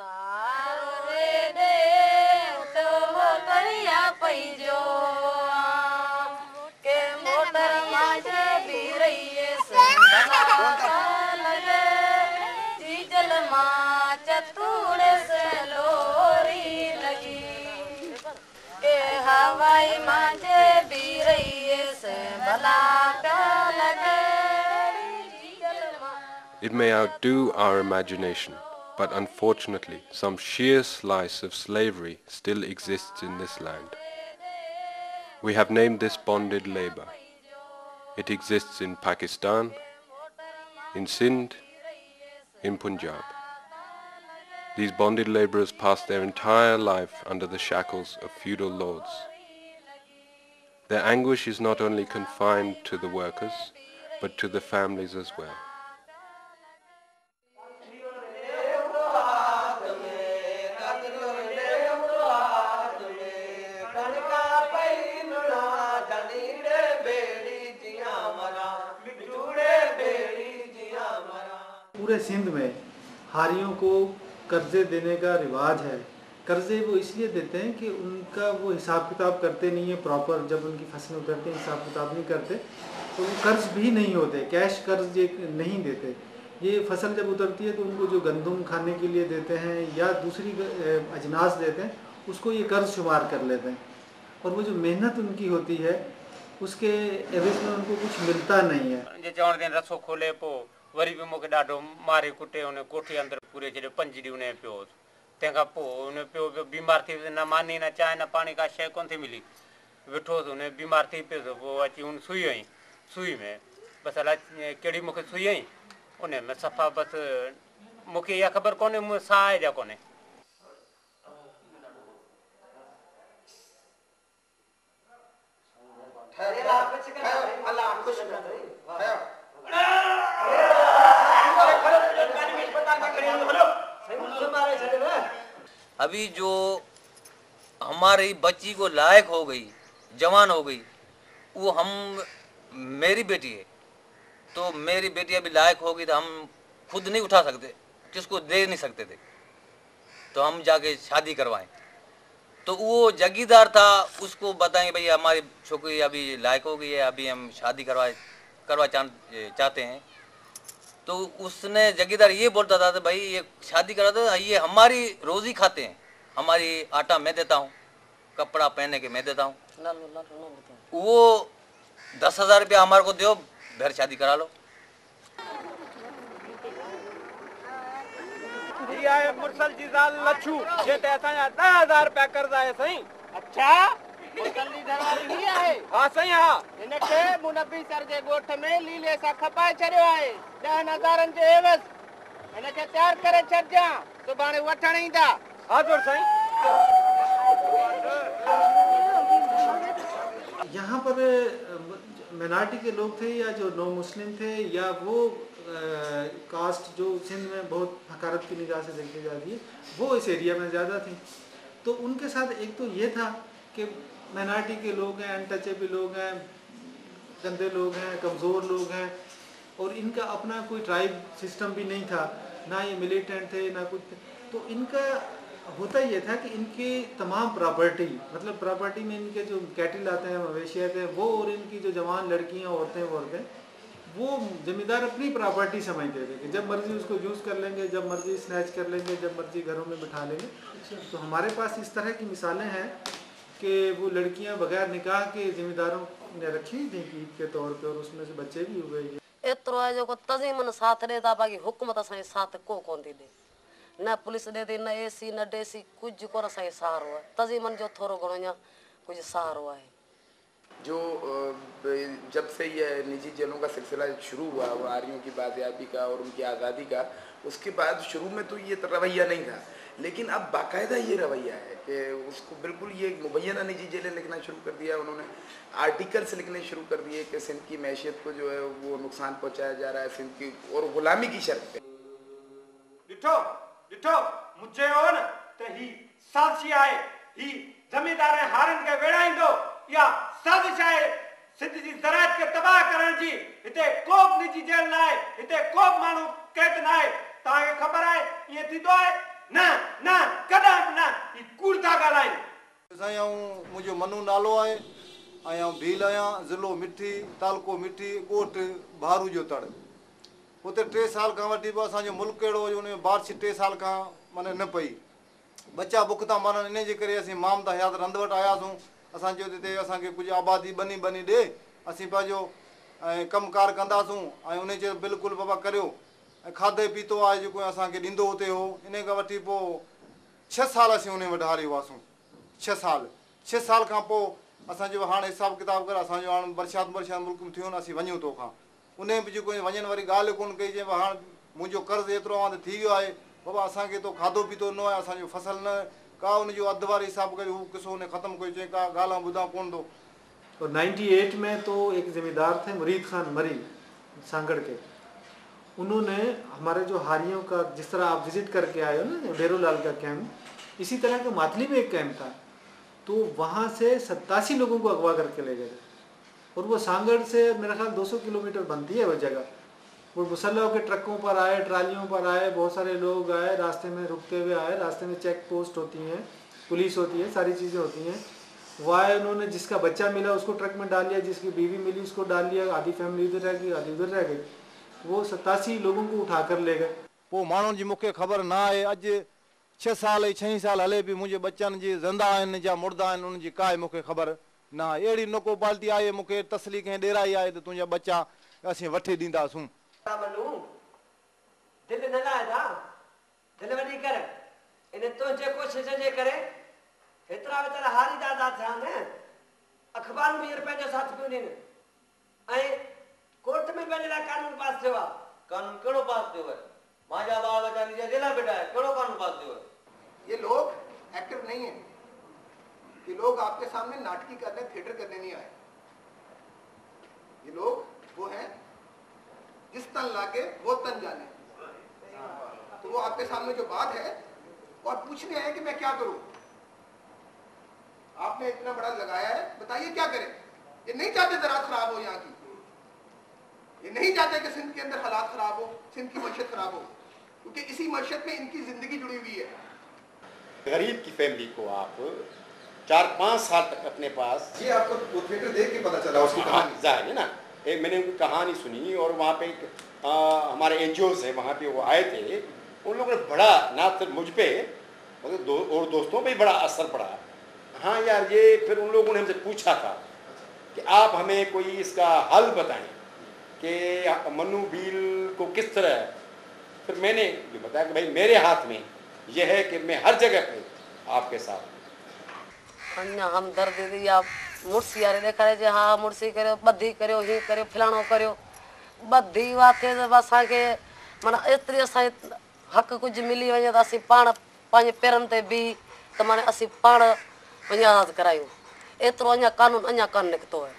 सारो रे दे तो मोटरिया पैजो के मोटर माजे भी रही से लगे डीजल माँ चतुर से लोरी लगी के हवाई माजे भी रही से भला लगे डीजल माँ. It may outdo our imagination, but unfortunately some sheer slice of slavery still exists in this land. We have named this bonded labour. It exists in Pakistan, in Sindh, in Punjab. These bonded labourers pass their entire life under the shackles of feudal lords. Their anguish is not only confined to the workers, but to the families as well. पूरे सिंध में हारियों को कर्जे देने का रिवाज है। कर्जे वो इसलिए देते हैं कि उनका वो हिसाब किताब करते नहीं है प्रॉपर, जब उनकी फसलें उतरती हैं हिसाब किताब नहीं करते तो वो कर्ज भी नहीं होते, कैश कर्ज ये नहीं देते। ये फसल जब उतरती है तो उनको जो गंदम खाने के लिए देते हैं या दूसरी अजनास देते हैं उसको ये कर्ज शुमार कर लेते हैं, और वो जो मेहनत उनकी होती है उसके एवज में उनको कुछ मिलता नहीं है। रसो खोले पो वरी भी मूंखे ॾाढो मारे कुटे उन कोठी अंदरि पूरे छॾियो 5 ॾींहं उन पियो, तंहिंखां पोइ उन पियो बीमार थी न मानी न चांहि न पाणी का शइ कोन थी मिली, वेठोसि उन बीमार थी पियोसि, पोइ अची उन सुई हईं, सुई में बसि अलाए कहिड़ी मूंखे सुई हईं, उन में सफ़ा बसि मूंखे इहा ख़बर कोन्हे मूं साह आहे या कोन्हे। अभी जो हमारी बच्ची को लायक हो गई, जवान हो गई, वो मेरी बेटी है, तो मेरी बेटी अभी लायक हो गई तो हम खुद नहीं उठा सकते, किसको दे नहीं सकते थे, तो हम जाके शादी करवाएं। तो वो जगीदार था, उसको बताएंगे भाई हमारी छोकरी अभी लायक हो गई है, अभी हम शादी करवा चाहते हैं। तो उसने जगीदार ये बोलता था तो भाई ये शादी करा दो, ये हमारी रोजी खाते हैं, हमारी आटा मैं देता हूँ, कपड़ा पहने के मैं देता हूँ, वो 10,000 रुपया हमारे को दो, फिर शादी करा लो। मुरसल जी जाल लच्छू ये ते असांजा 10,000 रुपया कर्जा है सही। अच्छा मुरसल जी दरवारी ही आहे? हाँ सही हाँ। इनके मुनब्बी सर जे गोठ में लीले सा खपाए छड़ियो आहे 10,000 जे एवज, इनके तैयार करे छड़जा, सुभाणे वठण ईंदा। हाँ जोर साईं। यहाँ पर माइनॉरिटी के लोग थे या जो नो मुस्लिम थे या वो कास्ट जो सिंध में बहुत हकारत की निगाह से देखी जाती है वो इस एरिया में ज़्यादा थी। तो उनके साथ एक तो ये था कि माइनॉरिटी के लोग हैं, अनटचेबल लोग हैं, गंदे लोग हैं, कमज़ोर लोग हैं, और इनका अपना कोई ट्राइब सिस्टम भी नहीं था, ना ये मिलिटेंट थे ना कुछ। तो इनका होता ये था कि इनके तमाम प्रॉपर्टी, मतलब प्रॉपर्टी में इनके जो कैटल आते हैं, मवेशी आते हैं, वो और इनकी जो जवान लड़कियां औरतें वो जमींदार अपनी प्रॉपर्टी समझते थे कि जब मर्जी उसको यूज़ कर लेंगे, जब मर्जी स्नैच कर लेंगे, जब मर्जी घरों में बिठा लेंगे। तो हमारे पास इस तरह की मिसालें हैं कि वो लड़कियां बगैर निकाह के जिम्मेदारों ने रखी थी ईद के तौर पे, और उसमें से बच्चे भी हुए। एतिरो आहे जेको तज़ीमन साथ ॾे था, बाक़ी हुकूमत असांखे साथ कोन थी ॾे, न पुलिस ॾे थी, न एसी न डेसी, कुझु कोन असांखे सहारो आहे। तज़ीमन जो थोरो घणो या कुझु सहारो आहे। जो जब से ये निजी जेलों का सिलसिला शुरू हुआ, वो आर्यों की बाज़याबी का और उनकी आज़ादी का, उसके बाद शुरू में तो ये रवैया नहीं था, लेकिन अब बाकायदा ये रवैया है कि उसको बिल्कुल ये मुबैना निजी जेलें लिखना शुरू कर दिया उन्होंने, आर्टिकल्स लिखने शुरू कर दिए कि सिंध की मैशियत को जो है वो नुकसान पहुँचाया जा रहा है सिंध की, और गुलामी की शर्त पे। ॾिठो मुझे हो न त ही साज़िश आहे, ही ज़मींदार हारनि खे वेड़ाईंदो, या साज़िश आहे सिंध जी ज़राअत खे तबाह करण जी। हिते को बि निजी जेल न आहे, हिते को बि माण्हू कैद न आहे। तव्हांखे ख़बर आहे ईअं थींदो आहे, ना ना कदा ना ई कूड़ था ॻाल्हाइनि। साईं मुंहिंजो मनु नालो आहे ऐं भील आहियां, ज़िलो मिठी, तालको मिठी, ॻोठ भारू जो तड़। हुते 3 साल खां वठी पोइ असांजो मुल्क अहिड़ो हुयो, हुन में बारिश 3 साल खां माना न पई, बच्चा बुख था मरनि। इन जे करे असीं माम था हयात रंध वटि आयासीं। असांजो हिते असांखे कुझु आबादी बनी ॾे, असीं पंहिंजो ऐं कमकार कंदासूं। ऐं उन चयो बिल्कुलु बाबा करियो। ऐं खाधे पीतो आहे जेको असांखे ॾींदो हुते हो। इन खां वठी पोइ 6 साल असीं उन वटि हारे हुआसीं। 6 साल खां पोइ असांजो हाणे हिसाबु किताबु करे असांजो हाणे बरसाति मुल्क में थियो न, असीं वञूं तोखां। उन बि जेको वञण वारी ॻाल्हि कोन कई, चई हाणे मुंहिंजो कर्ज़ु एतिरो आहे त थी वियो आहे बाबा, असांखे तो खाधो पीतो न आहे, असांजो फसल न का उनजो अधु वारी हिसाबु करे हू किसो उन ख़तमु कयो। चई का ॻाल्हि ॿुधां कोन थो। और 98 में तो एक ज़मींदार थे मुरीद खान मरी सांगड़ के, उन्होंने हमारे जो हारियों का, जिस तरह आप विजिट करके आए हो ना डेरोलाल का कैंप, इसी तरह के मातली में एक कैंप था। तो वहाँ से 87 लोगों को अगवा करके ले गए। और वो सांगड़ से मेरा ख्याल 200 किलोमीटर बनती है वो जगह। वो मुसल्ला के ट्रकों पर आए, ट्रालियों पर आए, बहुत सारे लोग आए, रास्ते में रुकते हुए आए। रास्ते में चेक पोस्ट होती हैं, पुलिस होती है, सारी चीज़ें होती हैं। वाह, उन्होंने जिसका बच्चा मिला उसको ट्रक में डाल लिया, जिसकी बीवी मिली उसको डाल लिया, आधी फैमिली इधर रह गई, आधी उधर रह गई। वो 87 लोगों को उठा कर ले गए। पोइ माण्हुनि जी मूंखे ख़बर न आहे। अॼु 6 साल 6 साल हले पई, मुंहिंजे बच्चनि जी ज़िंदा आहिनि या मुर्दा आहिनि, उन्हनि जी काई मूंखे ख़बर न आहे। अहिड़ी नको पाल्टी आहे, मूंखे तसली कंहिं ॾेराई आहे त तुंहिंजा बच्चा असीं वठी ॾींदासूं। दिल न लाए था, दिल वॾी कर। इन तुंहिंजे कोशिश जे करे हेतिरा वीचारा हारी दादा थिया न, अख़बार में पंहिंजो साथ पियो ॾियनि ऐं कोर्ट में पंहिंजे लाइ कानून पास थियो आहे। कानून कहिड़ो पास थियो आहे? मुंहिंजा ॿार बच्चा नीचे जेला बेटा है, कहिड़ो कानून पास थियो है? ये लोग एक्टर नहीं है, ये लोग आपके सामने नाटकी करने, थिएटर करने नहीं आए। ये लोग वो हैं जिस तन लागे वो तन जाने। तो वो आपके सामने जो बात है और पूछने आए कि मैं क्या करूं। आपने इतना बड़ा लगाया है, बताइए क्या करें। ये नहीं चाहते ज़राअत खराब हो यहाँ की, ये नहीं चाहते कि सिंध के अंदर हालात खराब हो, सिंध की मईशत खराब हो, क्योंकि इसी मईशत में इनकी जिंदगी जुड़ी हुई है। गरीब की फैमिली को आप 4-5 साल तक अपने पास, ये आपको वो थिएटर देख के पता चला उसकी कहानी जाहिर है ना। एक मैंने उनकी कहानी सुनी और वहाँ पे हमारे एनजीओज हैं, वहाँ पे वो आए थे। उन लोगों ने बड़ा ना सिर्फ मुझ पे मतलब और दोस्तों पे बड़ा असर पड़ा। हाँ यार, ये फिर उन लोगों ने हमसे पूछा था कि आप हमें कोई इसका हल बताएं कि मनु भील को किस तरह। फिर मैंने ये बताया कि भाई मेरे हाथ में यह है कि मैं हर जगह पे आपके साथ। अन्य हम दर्द दी आप मुर्सी यारे देखारे जे हाँ मुर्सी करो, बद्धी करो, ही करो, फलाणो करो, बद्धी बात है। बस असांखे माना एतिरी असां हक़ कुझु मिली वञे त असीं पाण पंहिंजे पेरनि ते बीह त माना असीं पाण पंहिंजी आज़ाद करायूं। एतिरो अञा कानून अञा कान निकितो आहे।